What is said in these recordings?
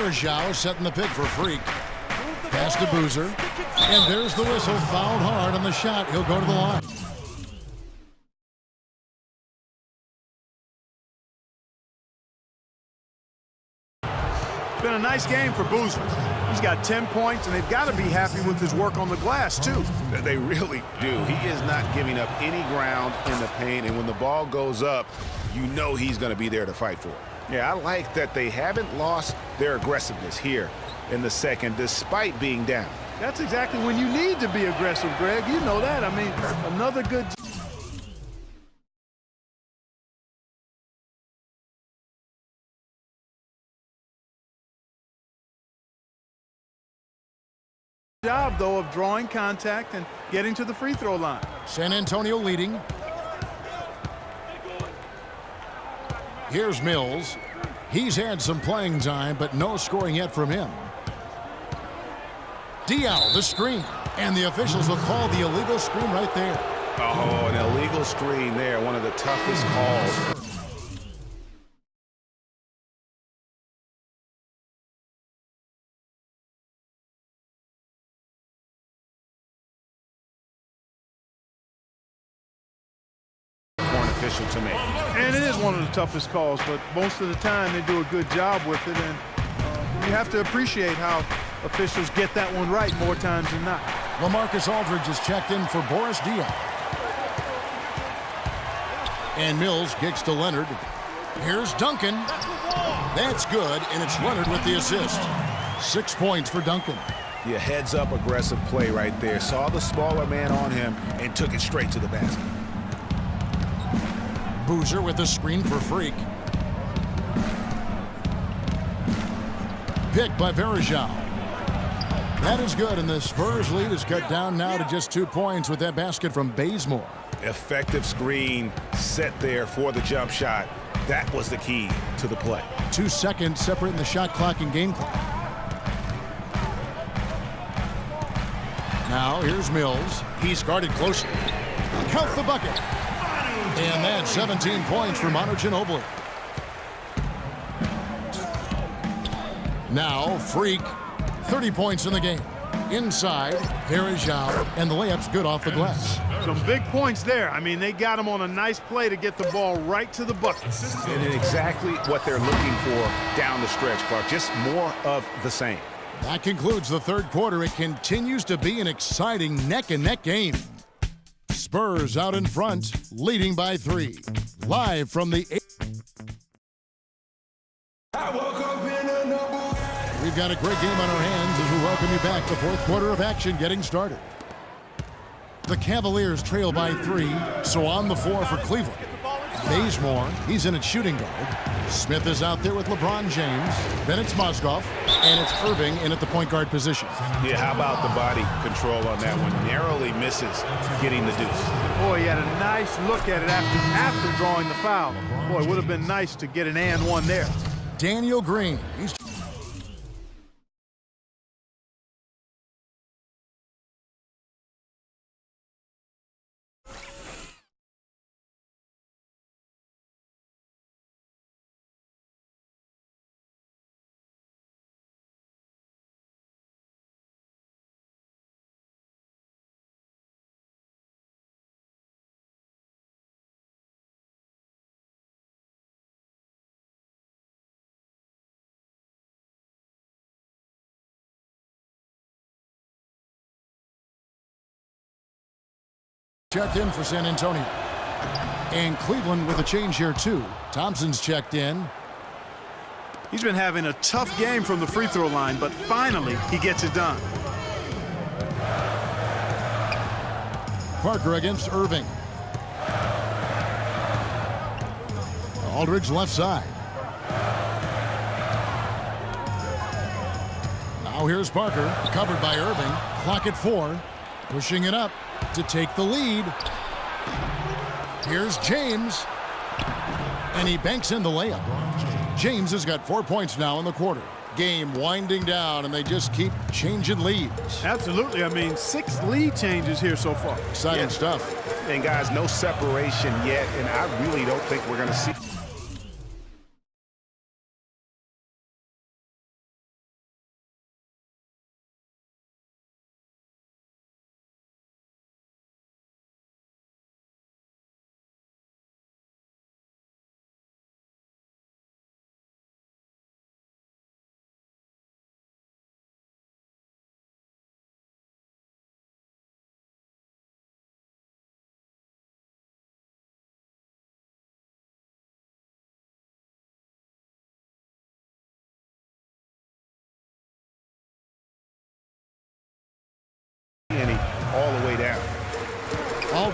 Verajao setting the pick for Freak. Pass to Boozer. And there's the whistle. Fouled hard on the shot. He'll go to the line. It's been a nice game for Boozer. He's got 10 points, and they've got to be happy with his work on the glass, too. They really do. He is not giving up any ground in the paint, and when the ball goes up, you know he's going to be there to fight for it. Yeah, I like that they haven't lost their aggressiveness here in the second, despite being down. That's exactly when you need to be aggressive, Greg. You know that. I mean, another good job, though, of drawing contact and getting to the free throw line. San Antonio leading. Here's Mills. He's had some playing time, but no scoring yet from him. Diallo, the screen. And the officials will call the illegal screen right there. Oh, an illegal screen there. One of the toughest calls. Official to make. And it is one of the toughest calls, but most of the time they do a good job with it, and you have to appreciate how officials get that one right more times than not. LaMarcus Aldridge is checked in for Boris Diaw. And Mills kicks to Leonard. Here's Duncan. That's good, and it's Leonard with the assist. 6 points for Duncan. Yeah, heads-up aggressive play right there. Saw the smaller man on him and took it straight to the basket. Boozer with the screen for Freak. Pick by Verajao. That is good, and the Spurs lead is cut down now to just 2 points with that basket from Bazemore. Effective screen set there for the jump shot. That was the key to the play. 2 seconds separating the shot clock and game clock. Now here's Mills. He's guarded closely. Count the bucket. And that's 17 points for Manu Ginobili. Now Freak, 30 points in the game. Inside, Verajao, and the layup's good off the glass. Some big points there. I mean, they got him on a nice play to get the ball right to the bucket. And exactly what they're looking for down the stretch, Clark. Just more of the same. That concludes the third quarter. It continues to be an exciting neck-and-neck game. Spurs out in front, leading by 3. Live from the... We've got a great game on our hands as we welcome you back. The fourth quarter of action getting started. The Cavaliers trail by 3, so on the floor for Cleveland. Bazemore, he's in at shooting guard. Smith is out there with LeBron James. Then it's Mozgov, and it's Irving in at the point guard position. Yeah, how about the body control on that one? Narrowly misses getting the deuce. Boy, he had a nice look at it after drawing the foul. Boy, it would have been nice to get an and one there. Daniel Green, he's checked in for San Antonio. And Cleveland with a change here, too. Thompson's checked in. He's been having a tough game from the free throw line, but finally he gets it done. Parker against Irving. Aldridge left side. Now here's Parker, covered by Irving. Clock at 4. Pushing it up to take the lead. Here's James. And he banks in the layup. James has got 4 points now in the quarter. Game winding down, and they just keep changing leads. Absolutely. I mean, 6 lead changes here so far. Exciting stuff. And, guys, no separation yet, and I really don't think we're going to see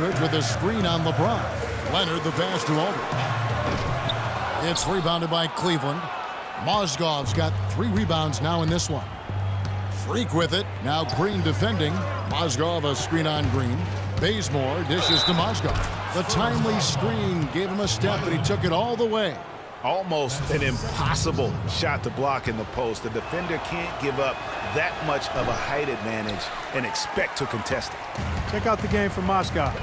Aldridge with a screen on LeBron. Leonard the pass to Aldridge. It's rebounded by Cleveland. Mozgov's got 3 rebounds now in this one. Freak with it. Now Green defending. Mozgov a screen on Green. Bazemore dishes to Mozgov. The timely screen gave him a step, but he took it all the way. Almost an impossible shot to block in the post. The defender can't give up that much of a height advantage and expect to contest it. Check out the game for Mozgov.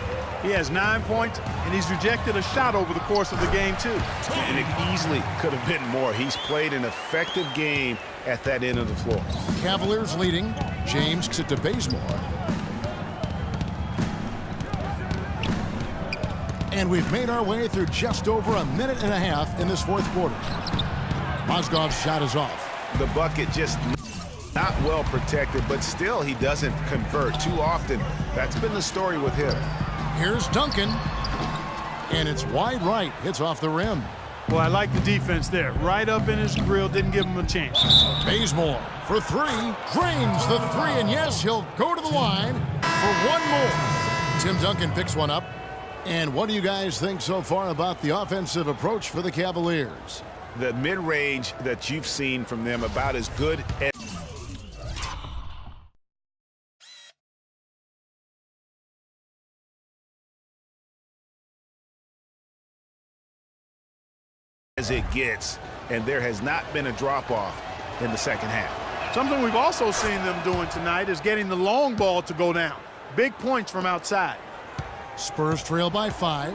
He has 9 points, and he's rejected a shot over the course of the game, too. And it easily could have been more. He's played an effective game at that end of the floor. Cavaliers leading. James kicks it to Bazemore. And we've made our way through just over a minute and a half in this fourth quarter. Mozgov's shot is off. The bucket just not well protected, but still he doesn't convert too often. That's been the story with him. Here's Duncan. And it's wide right. Hits off the rim. Well, I like the defense there. Right up in his grill, didn't give him a chance. Bazemore for 3. Drains the 3, and yes, he'll go to the line for 1 more. Tim Duncan picks one up. And what do you guys think so far about the offensive approach for the Cavaliers? The mid-range that you've seen from them about as good as it gets, and there has not been a drop-off in the second half. Something we've also seen them doing tonight is getting the long ball to go down. Big points from outside. Spurs trail by 5.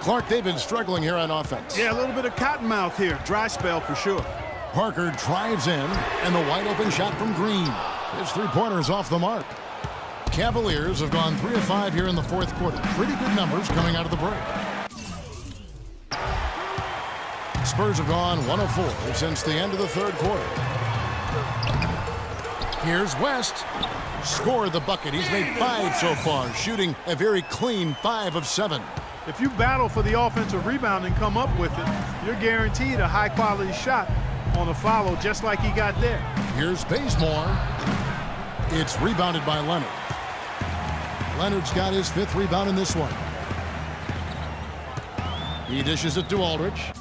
Clark, they've been struggling here on offense. Yeah, a little bit of cottonmouth here. Dry spell for sure. Parker drives in, and the wide open shot from Green. His 3-pointer's off the mark. Cavaliers have gone 3 of 5 here in the fourth quarter. Pretty good numbers coming out of the break. Spurs have gone 1 of 4 since the end of the third quarter. Here's West. Scored the bucket. He's made 5 so far, shooting a very clean 5 of 7. If you battle for the offensive rebound and come up with it, you're guaranteed a high-quality shot on a follow just like he got there. Here's Bazemore. It's rebounded by Leonard. Leonard's got his 5th rebound in this one. He dishes it to Aldridge.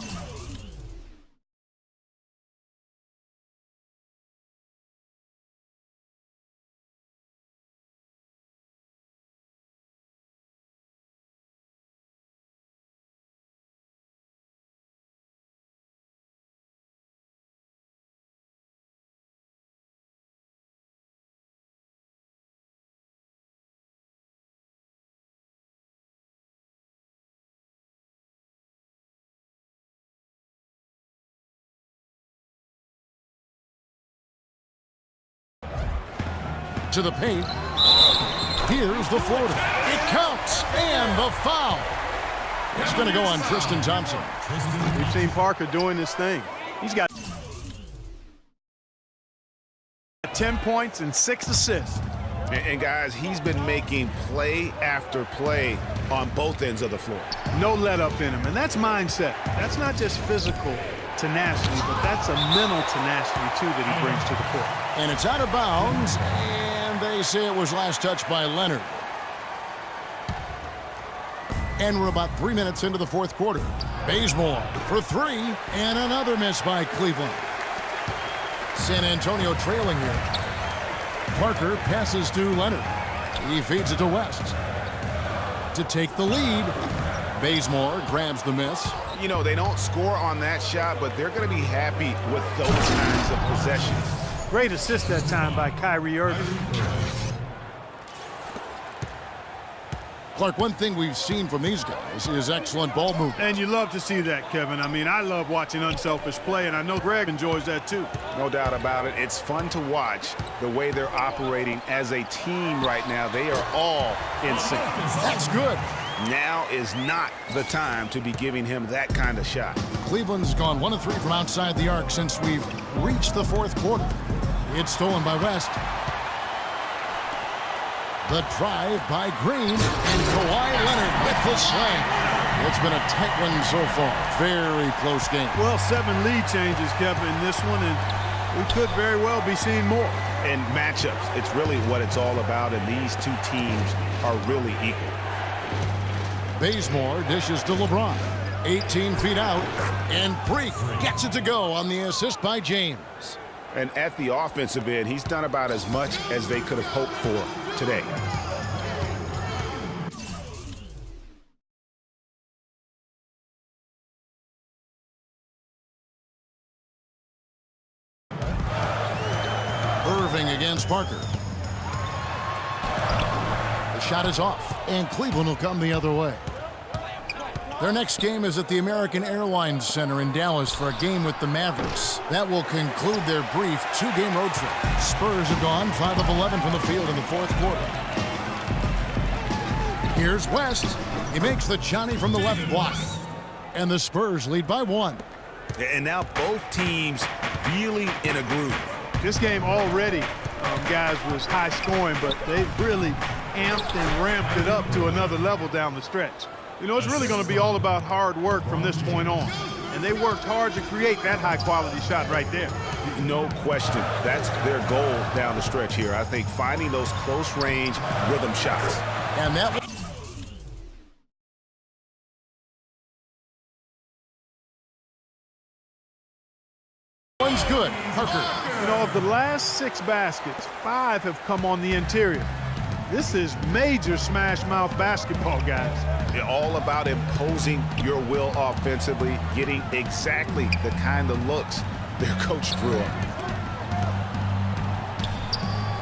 To the paint. Here's the floater. It counts, and the foul. It's going to go on Tristan Thompson. We've seen Parker doing this thing. He's got 10 points and 6 assists. And guys, he's been making play after play on both ends of the floor. No let up in him, and that's mindset. That's not just physical tenacity, but that's a mental tenacity, too, that he brings to the court. And it's out of bounds, and they say it was last touched by Leonard. And we're about 3 minutes into the fourth quarter. Bazemore for 3, and another miss by Cleveland. San Antonio trailing here. Parker passes to Leonard. He feeds it to West. To take the lead, Bazemore grabs the miss. You know, they don't score on that shot, but they're going to be happy with those kinds of possessions. Great assist that time by Kyrie Irving. Clark, one thing we've seen from these guys is excellent ball movement. And you love to see that, Kevin. I mean, I love watching unselfish play, and I know Greg enjoys that too. No doubt about it. It's fun to watch the way they're operating as a team right now. They are all in sync. That's good. Now is not the time to be giving him that kind of shot. Cleveland's gone 1 of 3 from outside the arc since we've reached the fourth quarter. It's stolen by West. The drive by Green, and Kawhi Leonard with the slam. It's been a tight one so far. Very close game. Well, 7 lead changes, Kevin, in this one, and we could very well be seeing more. And matchups, it's really what it's all about, and these two teams are really equal. Bazemore dishes to LeBron. 18 feet out, and Freak gets it to go on the assist by James. And at the offensive end, he's done about as much as they could have hoped for today. Irving against Parker. The shot is off, and Cleveland will come the other way. Their next game is at the American Airlines Center in Dallas for a game with the Mavericks. That will conclude their brief two-game road trip. Spurs have gone 5 of 11 from the field in the fourth quarter. Here's West. He makes the Johnny from the left block. And the Spurs lead by 1. And now both teams really in a groove. This game already, guys, was high scoring, but they've really amped and ramped it up to another level down the stretch. You know, it's really going to be all about hard work from this point on. And they worked hard to create that high-quality shot right there. No question. That's their goal down the stretch here. I think finding those close-range rhythm shots. And that one's good. Parker. You know, of the last 6 baskets, 5 have come on the interior. This is major smash-mouth basketball, guys. They're all about imposing your will offensively, getting exactly the kind of looks their coach drew up.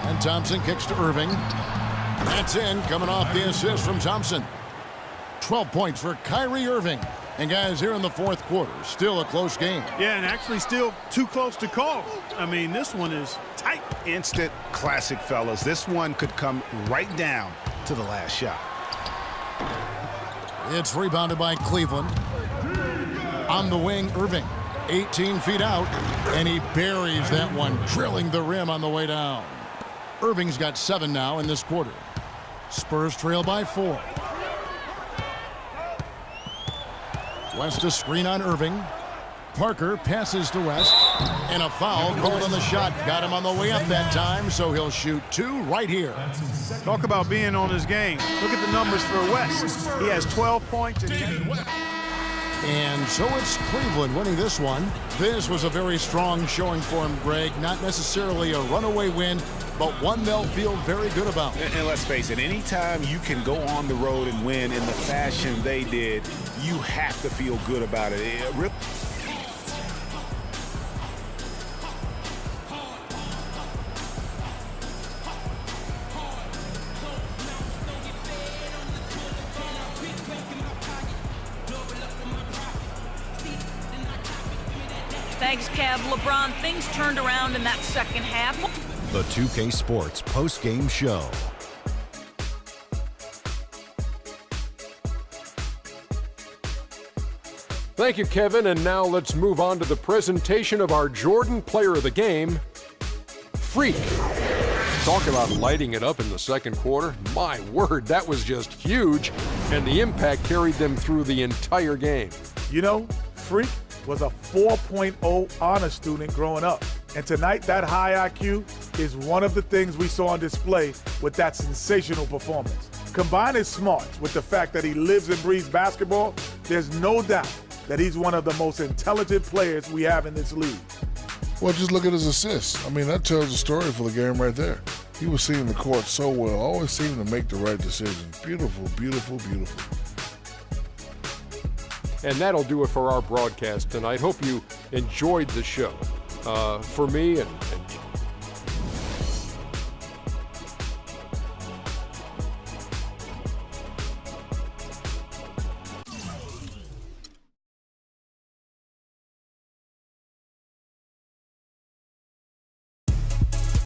And Thompson kicks to Irving. That's in, coming off the assist from Thompson. 12 points for Kyrie Irving. And guys, here in the fourth quarter, still a close game. Yeah, and actually still too close to call. I mean, this one is tight. Instant classic, fellas. This one could come right down to the last shot. It's rebounded by Cleveland. On the wing, Irving. 18 feet out, and he buries that one, drilling the rim on the way down. Irving's got 7 now in this quarter. Spurs trail by 4. West a screen on Irving. Parker passes to West, and a foul called on the shot. Got him on the way up that time, so he'll shoot 2 right here. Talk about being on his game. Look at the numbers for West. He has 12 points. And so it's Cleveland winning this one. This was a very strong showing for him, Greg. Not necessarily a runaway win, but one they'll feel very good about. And let's face it, anytime you can go on the road and win in the fashion they did, you have to feel good about it. Thanks, Kev. LeBron, things turned around in that second half. The 2K Sports post-game show. Thank you, Kevin. And now let's move on to the presentation of our Jordan Player of the Game, Freak. Talk about lighting it up in the second quarter. My word, that was just huge. And the impact carried them through the entire game. You know, Freak was a 4.0 honor student growing up. And tonight, that high IQ is one of the things we saw on display with that sensational performance. Combine his smarts with the fact that he lives and breathes basketball, there's no doubt that he's one of the most intelligent players we have in this league. Well, just look at his assists. I mean, that tells the story for the game right there. He was seeing the court so well, always seeming to make the right decisions. Beautiful, beautiful, beautiful. And that'll do it for our broadcast tonight. Hope you enjoyed the show. For me and